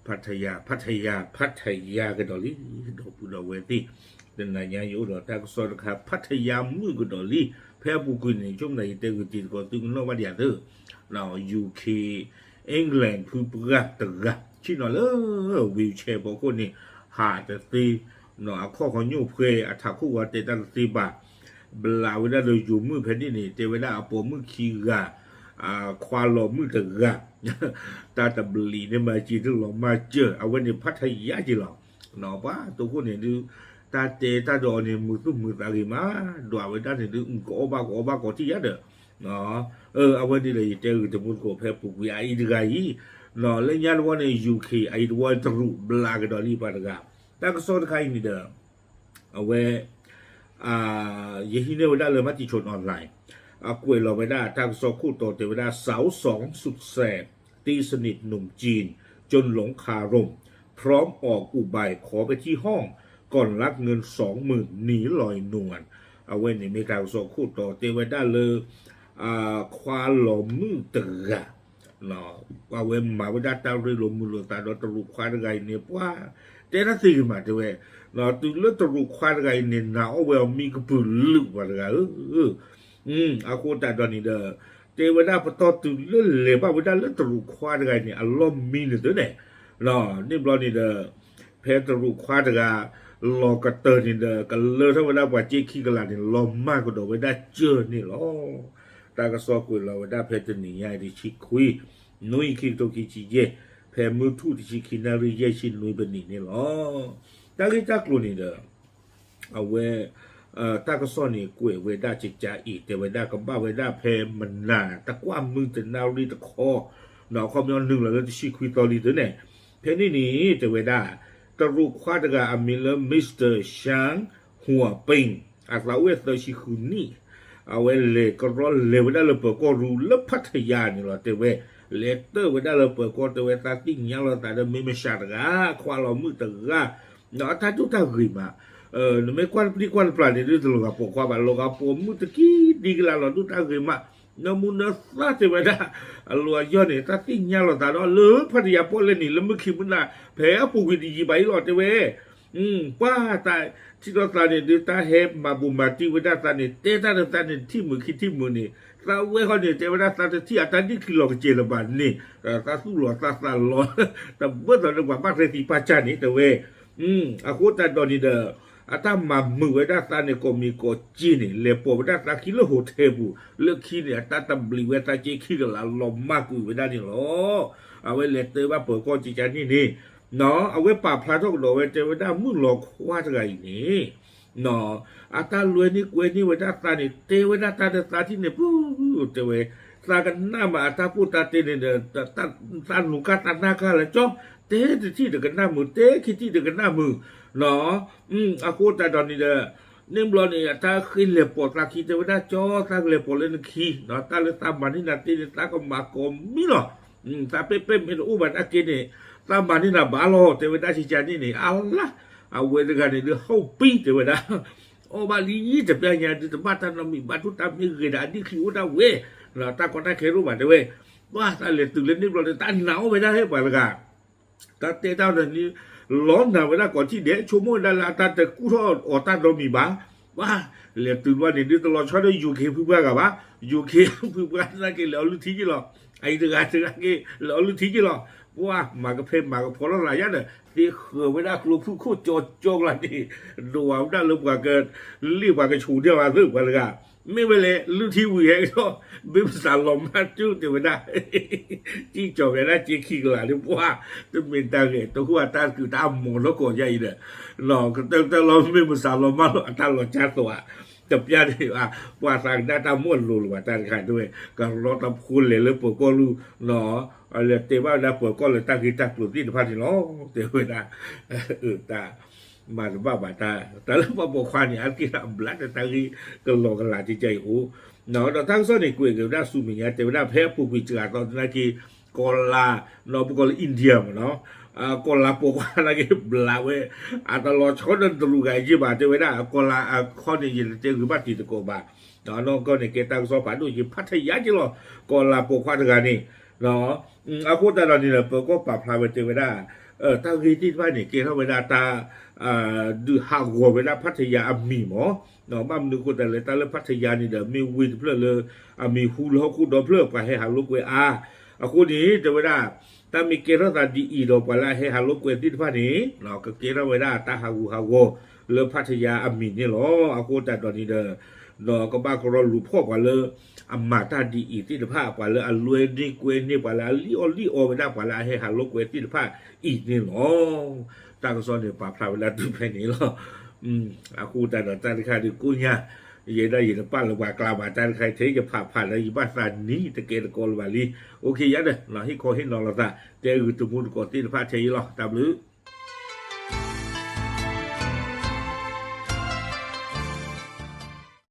พัทยากันดอลลี่ดอกบุดเอาเวทีเดินนายอยู่ดอกตากสอนครับพัทยามือกันดอลลี่แพ้บุกุนในช่วงไหนเตกุจีก็ตึงนอกมาเดียดเถอะเรายูเคอังกฤษพูดปากตะชิโนเลยวิวแชร์บอกคนนี้หาแต่ตีเนาะข้อของยูเพย์อัฐคู่ว่าเตตันตีบาเวลาเราอยู่มือแผ่นดินนี่เตเวลาเอาปมือขี้กาควาลอมือตะกะตาตะบลีเนี่ยมาจีที่เรามาเจอเอาวันนี้พัทยาจีเราเนาะป้าตัวคนเนี่ยดูตาเตตาดอเนี่ยมือตุ้มมือตากีมาดูเอาไว้ด้านเนี่ยดูก็ที่ยัดเด้อเนาะเอาวันนี้เลยเจอจะมุดโกแพ้ปุกวิไอดีไงเนาะแล้วยันวันนี้ยูเคไอดวันตรุบลากดอลี่ปาตะกะตาก็สอนใครนี่เด้อเอาไว้ยี่หินเนี่ยวันนั้นเลยมาติชนออนไลน์กวยเราไม่ได้ทางสองคู่ต่อเทวดาสาวสองสุดแสบตีสนิทหนุ่มจีนจนหลงคารมพร้อมออกอุบายขอไปที่ห้องก่อนรับเงิน20,000หนีลอยนวลเอาไว้ในเมกาสองคู่ต่อเทวดาเลยควาหลอมมือเตะเนาะเอาไว้มาเวลาตาเรือลมมือตาดอตรุควาไงเนี่ยว่าแต่ถ้าสิ่งมาเทวดาเนาะตัวเลือดตรุควาไงเนี่ยน่าเอาไว้มีกระปุกลึกว่าไงอากูแต่ตอนนี้เด้อเทวดาพอต่อตัวเลื่อนเลยบ้าเวลาเลื่อนตรุควาไงเนี่ยอารมณ์มีเนี่ยตัวเนี่ยเนาะนี่บล็อกนี่เด้อเพชรตรุควาไงรอกระเตอร์นี่เด้อกันเลื่อนถ้าเวลาว่าเจ๊ขี้กันละเนี่ยลมมากกว่าเดิมเวลาเจอนี่หรอตากระสอบคุยเราเวลาเพชรนี่ยายที่ชิคุยนุ้ยขี้ตัวขี้จีเย่เพชรมือทู่ที่ชิคินารีเย่ชินุ้ยเป็นนี่หรอตากี้ตากลุ่นนี่เด้อเอาไว้ตาก็ซ่อนนี่กวยเวด้าจิกจ่าอีกแต่เวด้ากับบ้าเวด้าเพมันหนาตะกว้ามมือแต่นาลีตะคอหนอความย้อนหนึ่งแล้วจะชี้คุยตอรีตัวเนี่ยเพนี่แต่เวด้าตะรุควาตะกาอามิลมิสเตอร์ช้างหัวปิงอักลาเวตชิคุนี่เอาไว้เลยก็ร้อนเลยเวด้าเราเปิดก็รู้แล้วพัทยานี่หรอแต่เวเลเตอร์เวด้าเราเปิดก็แต่เวตาติ้งยังเราแต่เดิมไม่ชาตะกาควาเรามือตะกาหนอท่าจุดท่าริมาไม่ควรพลิกวันปลาเนี่ยดูตลกกับพวกความบาลกกับผมมุตะกี้ดีกันแล้วดูตาเกมาน้ำมันน่าสัตย์ไปได้ลัวย้อนเนี่ยตาติ้งยาเราตาเนาะเลือพัทยาพอเล่นนี่แล้วมึงคิดมันน่ะแพ้ปูวิดีจีไปหลอดเว้ป้าตาที่เราตาเนี่ยดูตาเฮบมาบุมาที่เวลาตาเนี่ยเตตาเนี่ยที่มือคิดที่มือนี่ตาเว้เขาเนี่ยเวลาตาที่อาจารย์ที่คิดหลอกเจริญบานนี่ตาสู้หลอกตาหลอกแต่เมื่อตอนนั้นว่าบ้านเรติปัจจานี่แต่เว้อากูตาดอนี่เด้ออาตมามือเวด้าตาเนี่ยก็มีก็จีนี่เลปเวด้าตาคิโลโฮเทบุเลือกขี้เนี่ยตาตาบลิเวด้าเจขี้กันละลมมากกูเวด้านี่หรอเอาไว้เลเตอร์ว่าเปิดก็จีจานี่เนาะเอาไว้ป่าพลาทกโดเวเจเวด้ามึงหลอกว่าจะไงนี่เนาะอาตารวยนี่กวยนี่เวด้าตาเนี่ยเตเวด้าตาตาที่เนี่ยปุ๊บเตเวตากันหน้ามาอาตาพูดตาเตเนี่ยตาหนูกาตาหน้าข้าละจ้องเตที่เด็กกันหน้ามือเตคิดที่เด็กกันหน้ามือเนาะอากูแต่ตอนนี้เด้อเนี่ยบล็อกเนี่ยถ้าขึ้นเล็บปอดตาขี้จะไม่ได้จ่อถ้าเล็บปอดเล่นขี้เนาะตาเล็บตามันนี่นาทีนี่ตาก็มากมมิเนาะตาเป๊ะเป็นอุบัติอากินเนี่ยตามันนี่นาบาโลแต่ไม่ได้ชิจานี่นี่อัลละเอาเวลากันเนี่ยเข้าปีแต่ไม่ได้โอ้บาลีจะเป็นยังไงจะบ้านท่านเรามีบ้านทุกตามนี่คืออันนี้คืออุดาเวเนาะตาก็ได้แค่รู้บ้านเว้ยว่าตาเล็บตื่นเล่นนี่บล็อกตาหนาวไปได้ให้ไปละกันตาเตะเท่านี้ร้อนหนาเวลาก่อนที่เด็กชั่วโมงดาราตาแต่กู้ทอดอดตาเรามีบ้าว่าเรียนตื่นวันนี้ตลอดชอบได้ยูเคเพื่อนกับว่ายูเคเพื่อนนั่นก็แล้วลุทีกี่หรอไอ้เด็กกี่แล้วลุทีกี่หรอว่ามากระเพมมากระพอแล้วหลายอย่างเนี่ยที่เคยเวลาครูผู้คู่โจกอะไรนี่ดูว่าได้เริ่มกว่าเกินรีบกว่ากันชูเดียวมาเริ่มกว่าเลยกันไม่เป็นเลยลุทีวีเองก็เป็นภาษาลมมาจุดเดียวได้จีจบไปแล้วจีขี้กลาที่ว่าจะเป็นตาเกตตัวว่าตาคือตาหมดแล้วก็ใหญ่เนี่ยหลอกแต่เราไม่ภาษาลมมาตาหลอกชัดตัวจับยาดีว่าสั่งได้ตาม้วนรู้ว่าตาขายด้วยก็รอตาพูนเลยแล้วปวดก็รู้เนาะอะไรเตว่าแล้วปวดก็เลยตาคือตาปวดที่พันที่ล้อเตว่าได้ตามาบ้าบาตาแต่แล้วพอบอกความเนี่ยอันที่ทำบลัดแต่ตาที่ก็หลอกกันหลายใจโอ้เนาะเราทั้งส่วนในกุยกับด้าสูมิญาแต่ว่าแพ้ผู้วิจารณ์ตอนนั้นที่กอลาเนาะพวกกอลอินเดียเนาะกอลาพวกอะไรก็บลาเวอาตลอดชนตรูไก่จีบาแต่ว่าได้กอลาข้อนี้ยังเจอคือบ้านที่ตะโกบาเนาะน้องก็ในเกตังสอบผ่านด้วยพัทยาจีหรอกอลาพวกความต่างนี่ เนาะအခုတတော်နေတော့ပကောပါဖလာဝတေဝဒတာဂီတိဖိုင်နေကေရဝဒတာดูหากวัวเวลาพัทยามีหมอเนาะบ้านนึกว่าแต่เลยแต่ละพัทยานี่เด้อมีวินเพื่อเลยมีฮูลคูดอเพื่อไปให้หาลูกเวအခုนี้เดวดาตามีเกรตาดีอีดอปลาให้หาลูกเวติพานี่เนาะก็เกรเวดาตาหากูหาโวเลพัทยามีนี่หรอအခုตาตอนนี้เด้อเนาะก็บ้าก็รอลูพ่อว่าเลยอมาตาดีอีติพาว่าเลยอลวยนี่กวยนี่ว่าละลีโอเวดาว่าละให้หาลูกเวติพาอีนี่หรอตาก็สอนเนี่ยปาพลาเวลาดูไปนี่หรอအခုตาตอนตาที่ข้าดูกูเนี่ยเย็นได้ยินป้าลงมากลาบาจารย์ใครเทจะผ่านอะไรบ้านสานนี้ตะเกียกอลบาลีโอเคยัดเลยเราให้คอให้นอนเราซะเจอตุมุนกอตีนพาเชียร์หรอตามหรือ